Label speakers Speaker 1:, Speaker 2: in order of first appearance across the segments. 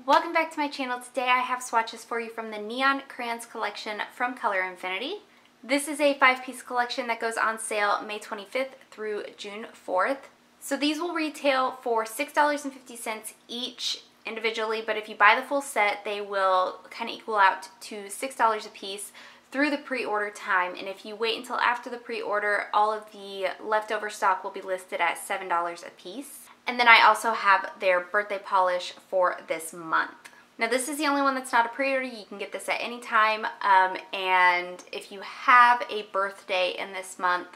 Speaker 1: Welcome back to my channel. Today I have swatches for you from the Neon Crayons collection from Color Infinity. This is a 5-piece collection that goes on sale May 25th through June 4th. So these will retail for $6.50 each individually, but if you buy the full set, they will kind of equal out to $6 a piece through the pre-order time. And if you wait until after the pre-order, all of the leftover stock will be listed at $7 a piece. And then I also have their birthday polish for this month. Now this is the only one that's not a pre-order. You can get this at any time. And if you have a birthday in this month,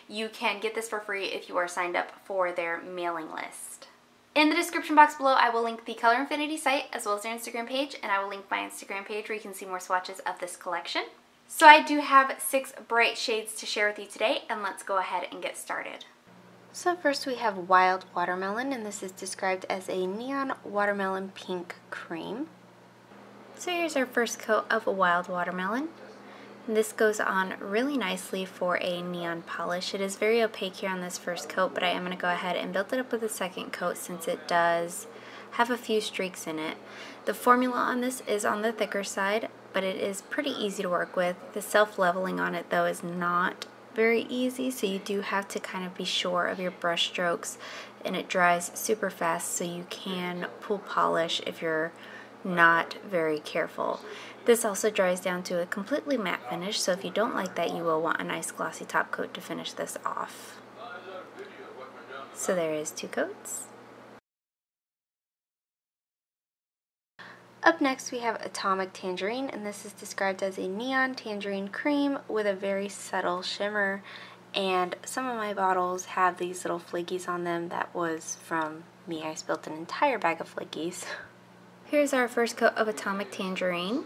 Speaker 1: you can get this for free if you are signed up for their mailing list. In the description box below, I will link the Color Infinity site as well as their Instagram page, and I will link my Instagram page where you can see more swatches of this collection. So I do have 6 bright shades to share with you today, and let's go ahead and get started. So first we have Wild Watermelon, and this is described as a neon watermelon pink cream. So here's our first coat of a Wild Watermelon. And this goes on really nicely for a neon polish. It is very opaque here on this first coat, but I am going to go ahead and build it up with a second coat since it does have a few streaks in it. The formula on this is on the thicker side, but it is pretty easy to work with. The self-leveling on it though is not very easy, so you do have to kind of be sure of your brush strokes, and it dries super fast, so you can pull polish if you're not very careful. This also dries down to a completely matte finish, so if you don't like that, you will want a nice glossy top coat to finish this off. So there is 2 coats. Up next we have Atomic Tangerine, and this is described as a neon tangerine cream with a very subtle shimmer, and some of my bottles have these little flakies on them. That was from me. I spilled an entire bag of flakies. Here's our first coat of Atomic Tangerine.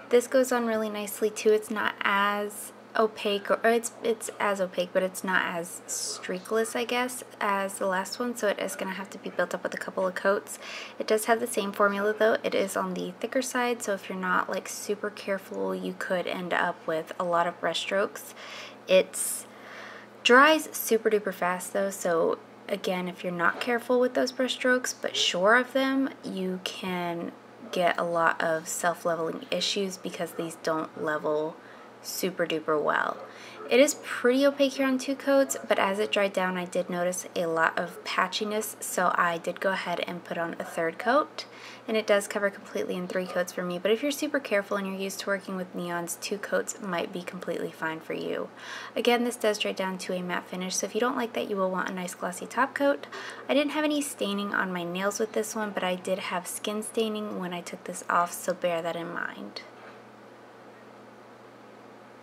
Speaker 1: This goes on really nicely too. It's not as opaque, or it's as opaque, but it's not as streakless, I guess, as the last one, so it is going to have to be built up with a couple of coats. It does have the same formula though. It is on the thicker side, so if you're not like super careful, you could end up with a lot of brush strokes. It dries super duper fast though, so again, if you're not careful with those brush strokes but sure of them, you can get a lot of self-leveling issues because these don't level super duper well. It is pretty opaque here on 2 coats, but as it dried down I did notice a lot of patchiness, so I did go ahead and put on a 3rd coat, and it does cover completely in 3 coats for me, but if you're super careful and you're used to working with neons, 2 coats might be completely fine for you. Again, this does dry down to a matte finish, so if you don't like that, you will want a nice glossy top coat. I didn't have any staining on my nails with this one, but I did have skin staining when I took this off, so bear that in mind.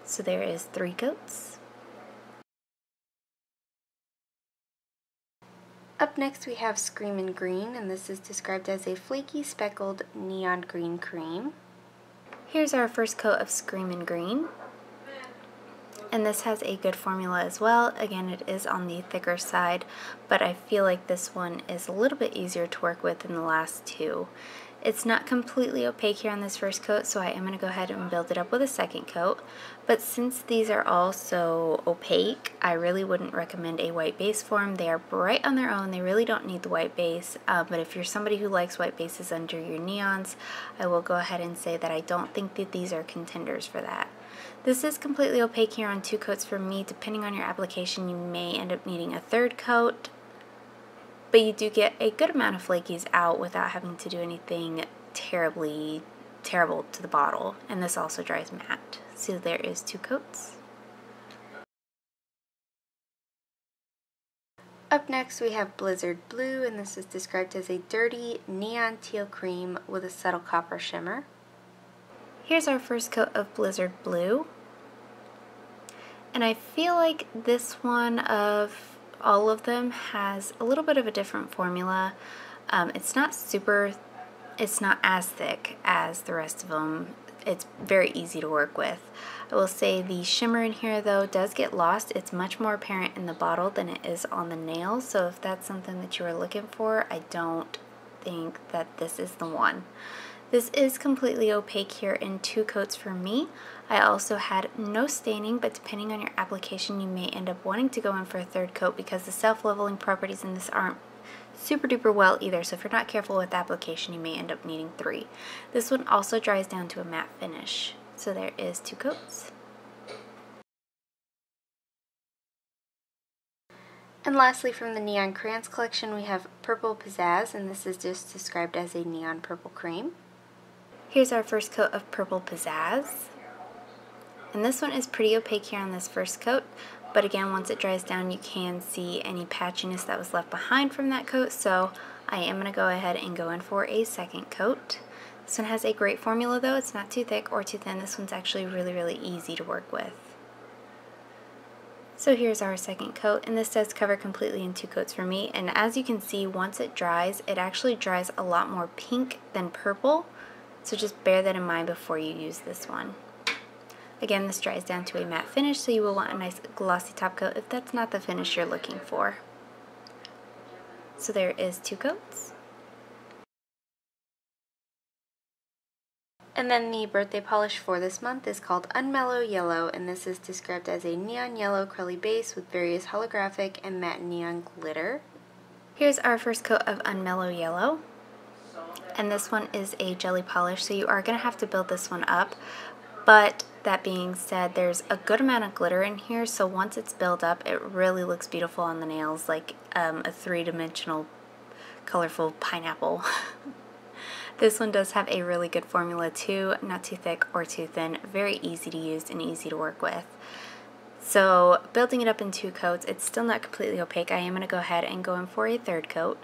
Speaker 1: So there is 3 coats. Up next we have Screamin Green, and this is described as a flaky speckled neon green cream. Here's our first coat of Screamin Green, and this has a good formula as well. Again, it is on the thicker side, but I feel like this one is a little bit easier to work with than the last 2. It's not completely opaque here on this first coat, so I am going to go ahead and build it up with a second coat. But since these are all so opaque, I really wouldn't recommend a white base for them. They are bright on their own. They really don't need the white base. But if you're somebody who likes white bases under your neons, I will go ahead and say that I don't think that these are contenders for that. This is completely opaque here on 2 coats for me. Depending on your application, you may end up needing a 3rd coat. But you do get a good amount of flakies out without having to do anything terrible to the bottle. And this also dries matte. So there is 2 coats. Up next we have Blizzard Blue, and this is described as a dirty neon teal cream with a subtle copper shimmer. Here's our first coat of Blizzard Blue. And I feel like this one of all of them has a little bit of a different formula. It's not as thick as the rest of them. It's very easy to work with. I will say the shimmer in here though does get lost. It's much more apparent in the bottle than it is on the nails, so if that's something that you are looking for, I don't think that this is the one. This is completely opaque here in 2 coats for me. I also had no staining, but depending on your application, you may end up wanting to go in for a 3rd coat because the self-leveling properties in this aren't super duper well either, so if you're not careful with application, you may end up needing 3. This one also dries down to a matte finish. So there is 2 coats. And lastly, from the Neon Crayons collection, we have Purple Pizzazz, and this is just described as a neon purple cream. Here's our first coat of Purple Pizzazz. And this one is pretty opaque here on this first coat, but again, once it dries down, you can see any patchiness that was left behind from that coat, so I am going to go ahead and go in for a second coat. This one has a great formula though. It's not too thick or too thin. This one's actually really easy to work with. So here's our second coat, and this does cover completely in 2 coats for me, and as you can see, once it dries, it actually dries a lot more pink than purple, so just bear that in mind before you use this one. Again, this dries down to a matte finish, so you will want a nice glossy top coat if that's not the finish you're looking for. So there is 2 coats. And then the birthday polish for this month is called Unmellow Yellow, and this is described as a neon yellow curly base with various holographic and matte neon glitter. Here's our first coat of Unmellow Yellow, and this one is a jelly polish, so you are going to have to build this one up. But that being said, there's a good amount of glitter in here, so once it's built up, it really looks beautiful on the nails, like a 3-dimensional colorful pineapple. This one does have a really good formula too, not too thick or too thin, very easy to use and easy to work with. So building it up in 2 coats, it's still not completely opaque. I am going to go ahead and go in for a 3rd coat.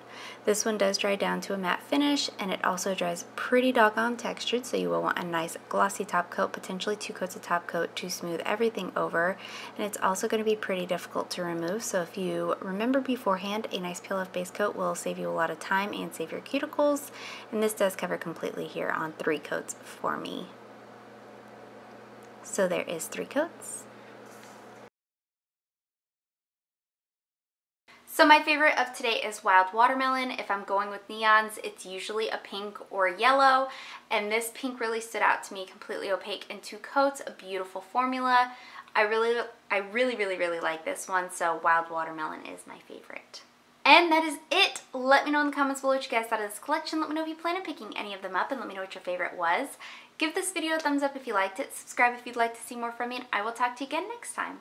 Speaker 1: This one does dry down to a matte finish, and it also dries pretty doggone textured, so you will want a nice glossy top coat, potentially 2 coats of top coat to smooth everything over. And it's also going to be pretty difficult to remove, so if you remember beforehand, a nice peel off base coat will save you a lot of time and save your cuticles. And this does cover completely here on 3 coats for me. So there is 3 coats. So my favorite of today is Wild Watermelon. If I'm going with neons, it's usually a pink or yellow, and this pink really stood out to me, completely opaque in 2 coats, a beautiful formula. I really like this one, so Wild Watermelon is my favorite. And that is it. Let me know in the comments below what you guys thought of this collection. Let me know if you plan on picking any of them up, and let me know what your favorite was. Give this video a thumbs up if you liked it, subscribe if you'd like to see more from me, and I will talk to you again next time.